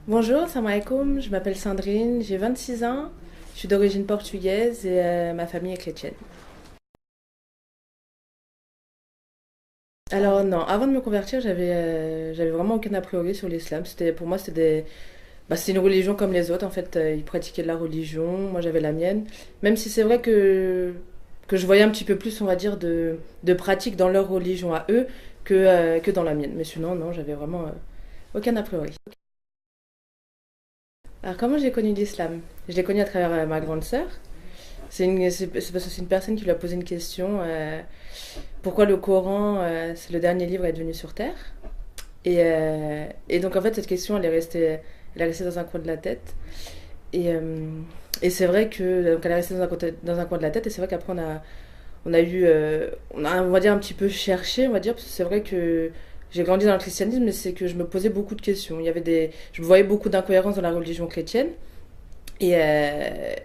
Bonjour, salam alaikum, je m'appelle Sandrine, j'ai 26 ans, je suis d'origine portugaise et ma famille est chrétienne. Alors non, avant de me convertir, j'avais vraiment aucun a priori sur l'islam. Pour moi c'était une religion comme les autres en fait, ils pratiquaient de la religion, moi j'avais la mienne. Même si c'est vrai que je voyais un petit peu plus, on va dire de pratiques dans leur religion à eux que dans la mienne. Mais sinon non, j'avais vraiment aucun a priori. Alors comment j'ai connu l'islam? Je l'ai connu à travers ma grande sœur. C'est parce que c'est une personne qui lui a posé une question. Pourquoi le Coran, c'est le dernier livre, est venu sur Terre? Et donc en fait cette question, elle est restée dans un coin de la tête. Et, euh, et c'est vrai que donc elle est restée dans un coin de la tête. Et c'est vrai qu'après on va dire un petit peu cherché, on va dire, parce que c'est vrai que j'ai grandi dans le christianisme, mais c'est que je me posais beaucoup de questions. Je voyais beaucoup d'incohérences dans la religion chrétienne. Et, euh,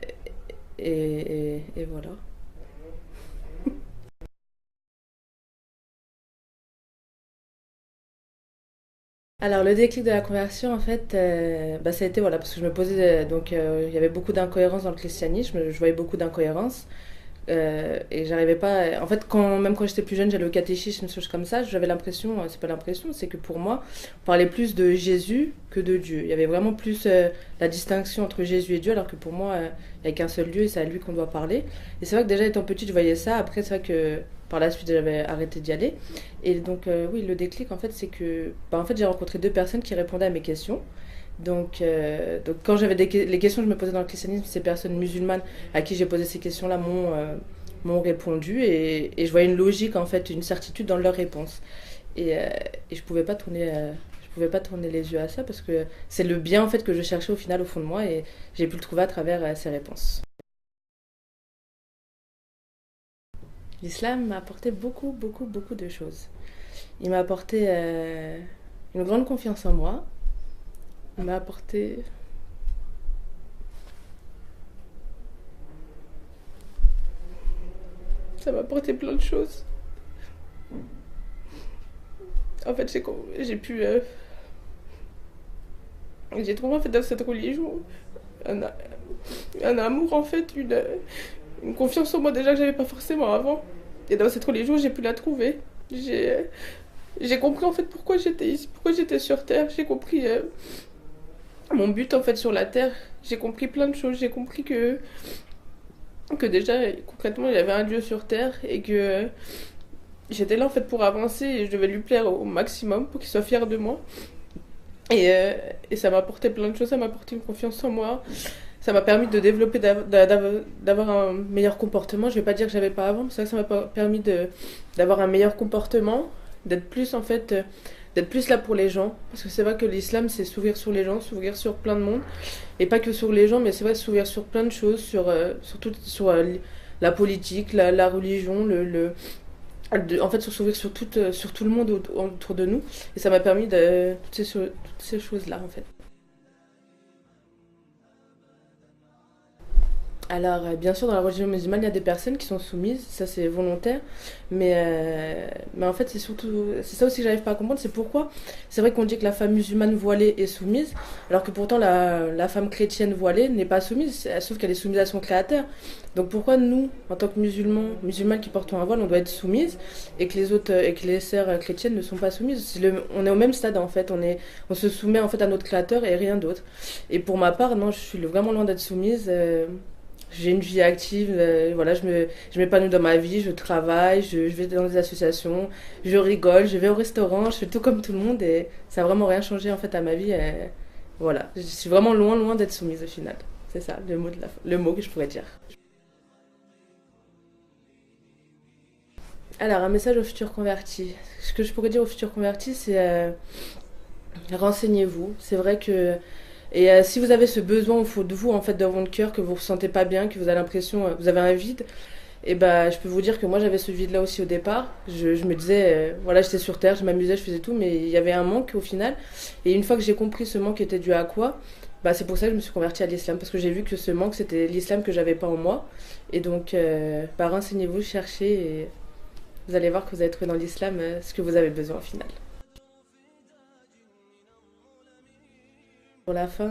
et voilà. Alors le déclic de la conversion en fait, ça a été voilà parce que je me posais il y avait beaucoup d'incohérences dans le christianisme, je voyais beaucoup d'incohérences et j'arrivais pas. En fait même quand j'étais plus jeune, j'allais au catéchisme, des choses comme ça, j'avais l'impression, c'est pas l'impression, c'est que pour moi, on parlait plus de Jésus que de Dieu. Il y avait vraiment plus la distinction entre Jésus et Dieu, alors que pour moi, il n'y a qu'un seul Dieu et c'est à lui qu'on doit parler. Et c'est vrai que déjà étant petite, je voyais ça. Après, c'est vrai que par la suite, j'avais arrêté d'y aller. Et donc, oui, le déclic, en fait, c'est que en fait, j'ai rencontré deux personnes qui répondaient à mes questions. Donc quand les questions que je me posais dans le christianisme, ces personnes musulmanes à qui j'ai posé ces questions-là m'ont répondu et je voyais une logique, en fait, une certitude dans leurs réponses. Et je pouvais pas tourner les yeux à ça parce que c'est le bien, en fait, que je cherchais au final au fond de moi et j'ai pu le trouver à travers ces réponses. L'islam m'a apporté beaucoup, beaucoup, beaucoup de choses. Il m'a apporté une grande confiance en moi. Il m'a apporté Ça m'a apporté plein de choses. En fait, j'ai pu. J'ai trouvé en fait dans cette religion un, un amour en fait, une confiance en moi déjà que j'avais pas forcément avant. Et dans cette religion, j'ai pu la trouver. J'ai j'ai compris en fait pourquoi j'étais ici, pourquoi j'étais sur Terre. J'ai compris mon but en fait sur la Terre. J'ai compris plein de choses. J'ai compris que déjà concrètement il y avait un Dieu sur Terre et que j'étais là en fait pour avancer et je devais lui plaire au maximum pour qu'il soit fier de moi. Et, euh, et ça m'a apporté plein de choses, ça m'a apporté une confiance en moi, ça m'a permis de développer, d'avoir un meilleur comportement. Je vais pas dire que j'avais pas avant, mais c'est vrai que ça m'a permis d'avoir un meilleur comportement, d'être plus en fait, d'être plus là pour les gens. Parce que c'est vrai que l'islam c'est s'ouvrir sur les gens, s'ouvrir sur plein de monde. Et pas que sur les gens, mais c'est vrai s'ouvrir sur plein de choses, sur la politique, la religion, en fait, s'ouvrir sur tout le monde autour de nous. Et ça m'a permis de toutes ces choses-là, en fait. Alors, bien sûr, dans la religion musulmane, il y a des personnes qui sont soumises, ça c'est volontaire, mais en fait, c'est ça aussi que j'arrive pas à comprendre, c'est pourquoi. C'est vrai qu'on dit que la femme musulmane voilée est soumise, alors que pourtant la femme chrétienne voilée n'est pas soumise, sauf qu'elle est soumise à son créateur. Donc pourquoi nous, en tant que musulmanes qui portons un voile, on doit être soumises et que et que les sœurs chrétiennes ne sont pas soumises? On est au même stade en fait, on se soumet en fait à notre créateur et rien d'autre. Et pour ma part, non, je suis vraiment loin d'être soumise. J'ai une vie active, voilà, je m'épanouis dans ma vie, je travaille, je vais dans des associations, je rigole, je vais au restaurant, je fais tout comme tout le monde et ça n'a vraiment rien changé en fait à ma vie. Voilà, je suis vraiment loin, loin d'être soumise au final. C'est ça, le mot que je pourrais dire. Alors, un message aux futurs convertis. Ce que je pourrais dire aux futurs convertis, c'est renseignez-vous. C'est vrai que si vous avez ce besoin au fond de vous, en fait, dans votre cœur, que vous ne vous sentez pas bien, que vous avez l'impression, vous avez un vide, et ben, je peux vous dire que moi j'avais ce vide-là aussi au départ. Je me disais, voilà, j'étais sur Terre, je m'amusais, je faisais tout, mais il y avait un manque au final. Et une fois que j'ai compris ce manque était dû à quoi, bah, c'est pour ça que je me suis convertie à l'islam, parce que j'ai vu que ce manque c'était l'islam que j'avais pas en moi. Et donc, bah, renseignez-vous, cherchez, et vous allez voir que vous allez trouver dans l'islam ce que vous avez besoin au final. Pour la fin,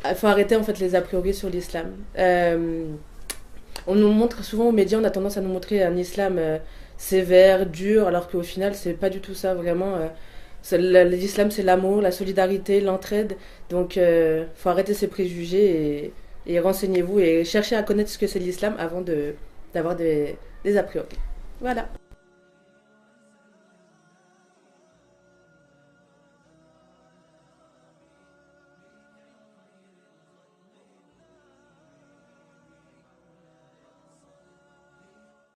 il faut arrêter en fait les a priori sur l'islam. On nous montre souvent aux médias, on a tendance à nous montrer un islam sévère, dur, alors qu'au final, c'est pas du tout ça, vraiment. L'islam, c'est l'amour, la solidarité, l'entraide. Donc, faut arrêter ces préjugés et renseignez-vous et cherchez à connaître ce que c'est l'islam avant d'avoir des a priori. Voilà.